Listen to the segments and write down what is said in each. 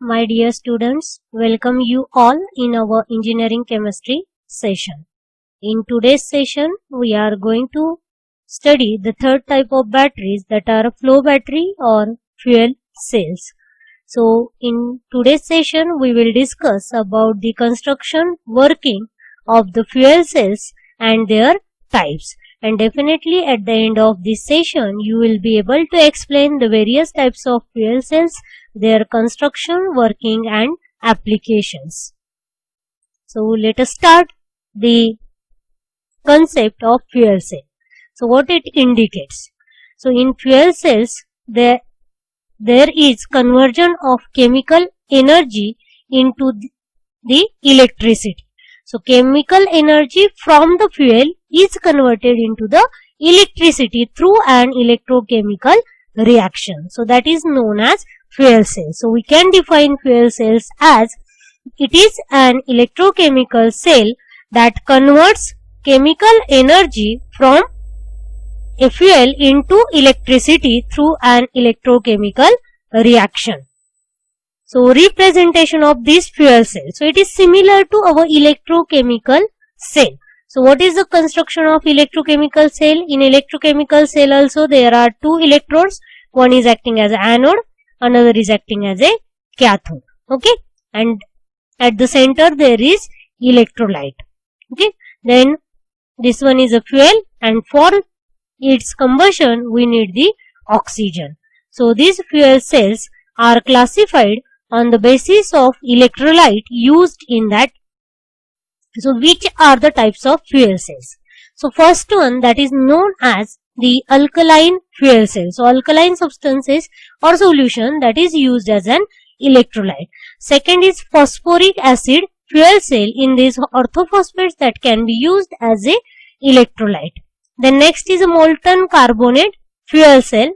my dear students, welcome you all in our engineering chemistry session. In today's session, we are going to study the third type of batteries, that are flow battery or fuel cells. So in today's session, we will discuss about the construction, working of the fuel cells and their types. And definitely at the end of this session, you will be able to explain the various types of fuel cells, their construction, working and applications. So let us start the concept of fuel cell. So what it indicates? So in fuel cells, there is conversion of chemical energy into the electricity. So chemical energy from the fuel is converted into the electricity through an electrochemical reaction. So that is known as fuel cell. So we can define fuel cells as it is an electrochemical cell that converts chemical energy from a fuel into electricity through an electrochemical reaction. So representation of this fuel cell. So it is similar to our electrochemical cell. So what is the construction of electrochemical cell? In electrochemical cell also there are two electrodes. One is acting as an anode, another is acting as a cathode. Okay. And at the center there is electrolyte. Okay. Then this one is a fuel, and for its combustion we need the oxygen. So these fuel cells are classified on the basis of electrolyte used in that. So which are the types of fuel cells? So first one, that is known as the alkaline fuel cell. So alkaline substances or solution that is used as an electrolyte. Second is phosphoric acid fuel cell. In these orthophosphates that can be used as a electrolyte. Then next is a molten carbonate fuel cell.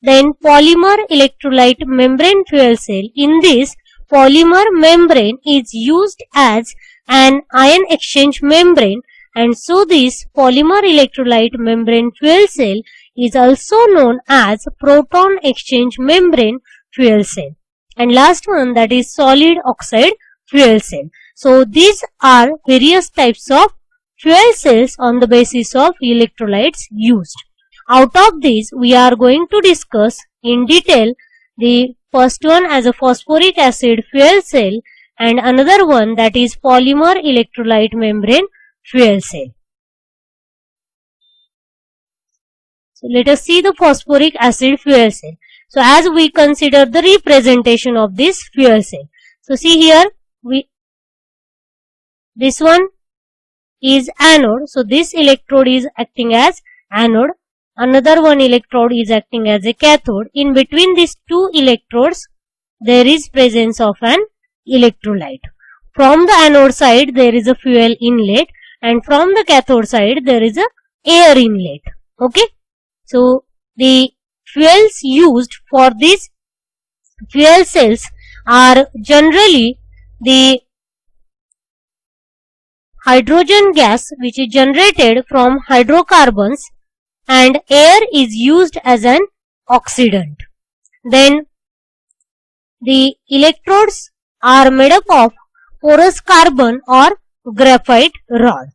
Then polymer electrolyte membrane fuel cell. In this, polymer membrane is used as an ion exchange membrane, and so this polymer electrolyte membrane fuel cell is also known as proton exchange membrane fuel cell. And last one, that is solid oxide fuel cell. So these are various types of fuel cells on the basis of electrolytes used. Out of these, we are going to discuss in detail the first one as a phosphoric acid fuel cell, and another one that is polymer electrolyte membrane fuel cell. So let us see the phosphoric acid fuel cell. So as we consider the representation of this fuel cell. So see here, this one is anode. So this electrode is acting as anode. Another one electrode is acting as a cathode. In between these two electrodes, there is presence of an electrolyte. From the anode side, there is a fuel inlet, and from the cathode side, there is a air inlet. Okay. So the fuels used for these fuel cells are generally the hydrogen gas, which is generated from hydrocarbons, and air is used as an oxidant. Then the electrodes are made up of porous carbon or graphite rod,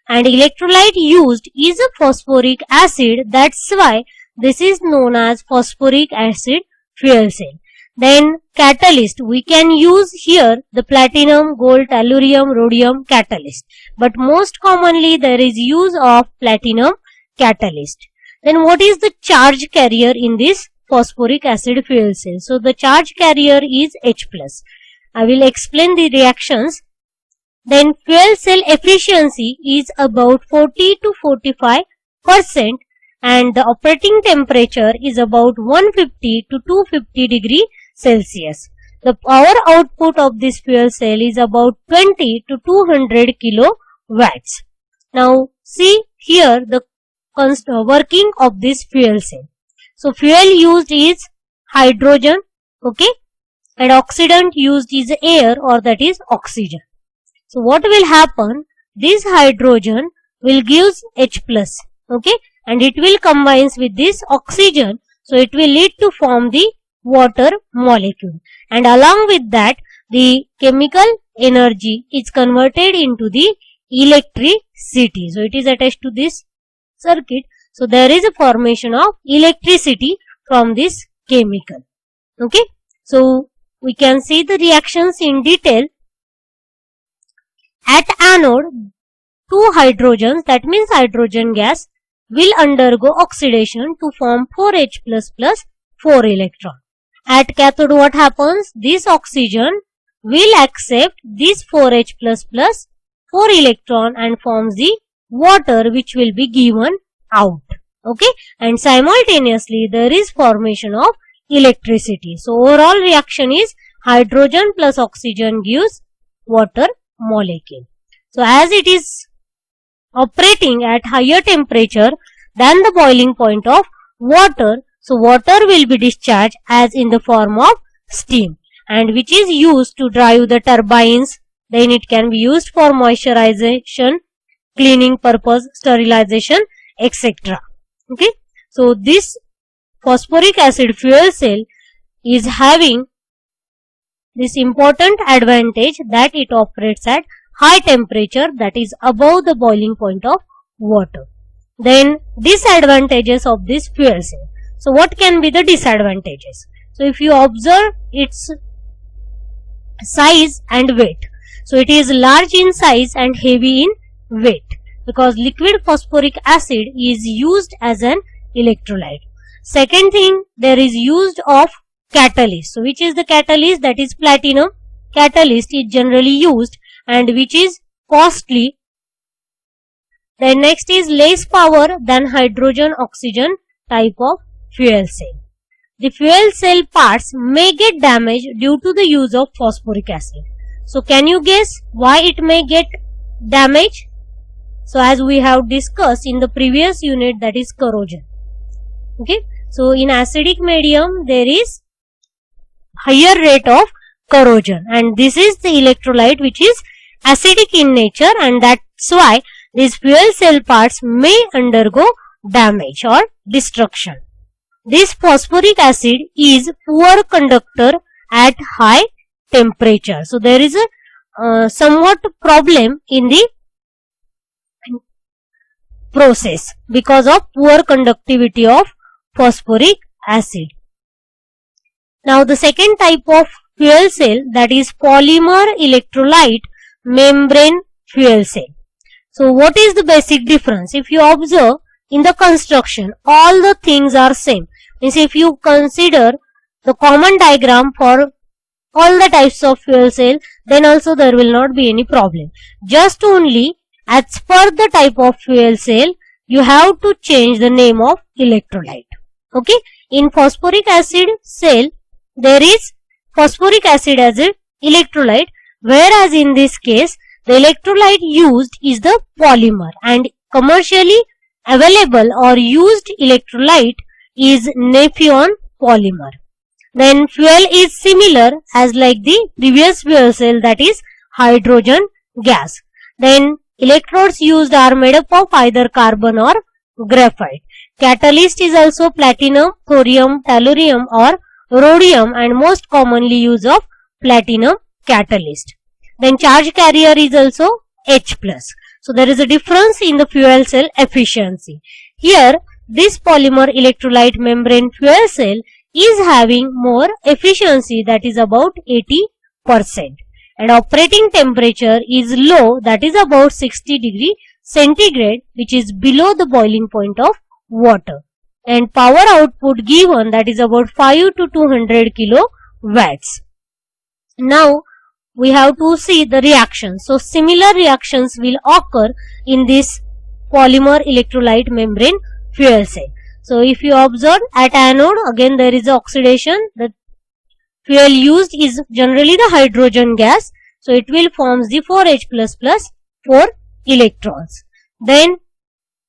and electrolyte used is a phosphoric acid. That's why this is known as phosphoric acid fuel cell. Then catalyst, we can use here the platinum, gold, tellurium, rhodium catalyst, but most commonly there is use of platinum catalyst. Then what is the charge carrier in this phosphoric acid fuel cell? So the charge carrier is H+. I will explain the reactions. Then fuel cell efficiency is about 40 to 45%, and the operating temperature is about 150 to 250 degree Celsius. The power output of this fuel cell is about 20 to 200 kilowatts. Now see here the working of this fuel cell. So fuel used is hydrogen, okay, and oxidant used is air, or that is oxygen. So what will happen? This hydrogen will give H+, okay, and it will combines with this oxygen, so it will lead to form the water molecule, and along with that the chemical energy is converted into the electricity. So it is attached to this circuit. So there is a formation of electricity from this chemical. Okay. So we can see the reactions in detail. At anode, two hydrogens, that means hydrogen gas, will undergo oxidation to form 4H++ 4 electron. At cathode what happens? This oxygen will accept this 4H++ 4 electron and forms the water which will be given out. Okay, and simultaneously there is formation of electricity. So overall reaction is hydrogen plus oxygen gives water molecule. So as it is operating at higher temperature than the boiling point of water, so water will be discharged as in the form of steam, and which is used to drive the turbines. Then it can be used for moisturization, cleaning purpose, sterilization, etc. Okay, so this phosphoric acid fuel cell is having this important advantage that it operates at high temperature, that is above the boiling point of water. Then disadvantages of this fuel cell. So what can be the disadvantages? So if you observe its size and weight, so it is large in size and heavy in weight, because liquid phosphoric acid is used as an electrolyte. Second thing, there is used of catalyst. So which is the catalyst? That is platinum catalyst is generally used, and which is costly. Then next is less power than hydrogen oxygen type of fuel cell. The fuel cell parts may get damaged due to the use of phosphoric acid. So can you guess why it may get damaged? So as we have discussed in the previous unit, that is corrosion. Okay, so in acidic medium there is higher rate of corrosion, and this is the electrolyte which is acidic in nature, and that's why these fuel cell parts may undergo damage or destruction. This phosphoric acid is poor conductor at high temperature. So there is a somewhat problem in the process because of poor conductivity of phosphoric acid. Now the second type of fuel cell, that is polymer electrolyte membrane fuel cell. So what is the basic difference? If you observe in the construction, all the things are same. Means if you consider the common diagram for all the types of fuel cell, then also there will not be any problem. Just only as per the type of fuel cell, you have to change the name of electrolyte. Okay, in phosphoric acid cell, there is phosphoric acid as an electrolyte, whereas in this case, the electrolyte used is the polymer, and commercially available or used electrolyte is Nafion polymer. Then fuel is similar as like the previous fuel cell, that is hydrogen gas. Then electrodes used are made up of either carbon or graphite. Catalyst is also platinum, thorium, tellurium or rhodium, and most commonly use of platinum catalyst. Then charge carrier is also H+. So there is a difference in the fuel cell efficiency. Here this polymer electrolyte membrane fuel cell is having more efficiency, that is about 80%, and operating temperature is low, that is about 60 degree centigrade, which is below the boiling point of water, and power output given, that is about 5 to 200 kilowatts. Now we have to see the reactions. So similar reactions will occur in this polymer electrolyte membrane fuel cell. So if you observe at anode, again there is oxidation. The fuel used is generally the hydrogen gas, so it will forms the 4H++ 4 electrons. Then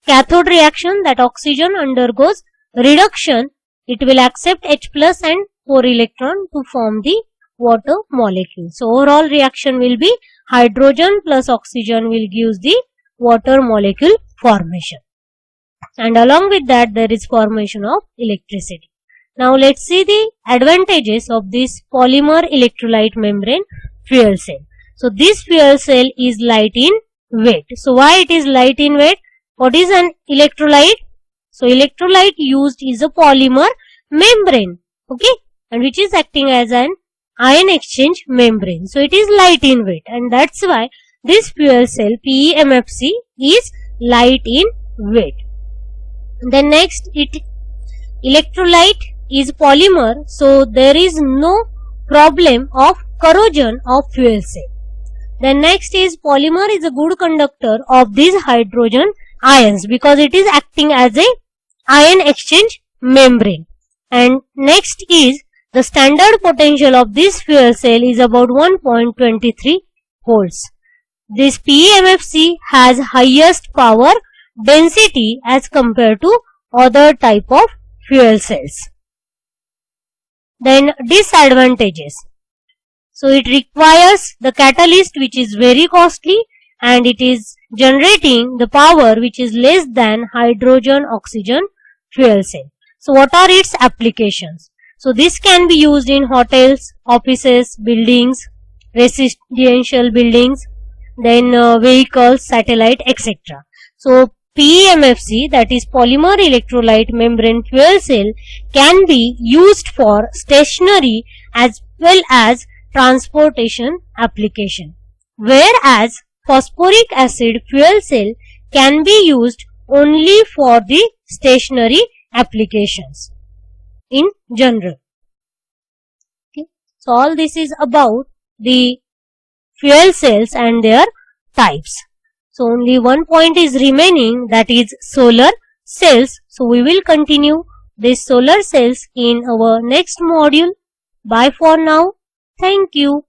cathode reaction, that oxygen undergoes reduction, it will accept H+ and 4 electron to form the water molecule. So overall reaction will be hydrogen plus oxygen will give the water molecule formation, and along with that there is formation of electricity. Now let's see the advantages of this polymer electrolyte membrane fuel cell. So this fuel cell is light in weight. So why it is light in weight? What is an electrolyte? So electrolyte used is a polymer membrane, okay, and which is acting as an ion exchange membrane. So it is light in weight, and that's why this fuel cell PEMFC is light in weight. Then next, electrolyte is polymer, so there is no problem of corrosion of fuel cell. Then next is polymer is a good conductor of these hydrogen ions because it is acting as a ion exchange membrane. And next is the standard potential of this fuel cell is about 1.23 volts. This PEMFC has highest power density as compared to other type of fuel cells. Then disadvantages. So it requires the catalyst which is very costly, and it is generating the power which is less than hydrogen oxygen fuel cell. So what are its applications? So this can be used in hotels, offices, buildings, residential buildings, then vehicles, satellite, etc. So PEMFC, that is polymer electrolyte membrane fuel cell, can be used for stationary as well as transportation application, whereas phosphoric acid fuel cell can be used only for the stationary applications in general. Okay. So all this is about the fuel cells and their types. So only one point is remaining, that is solar cells. So we will continue these solar cells in our next module. Bye for now. Thank you.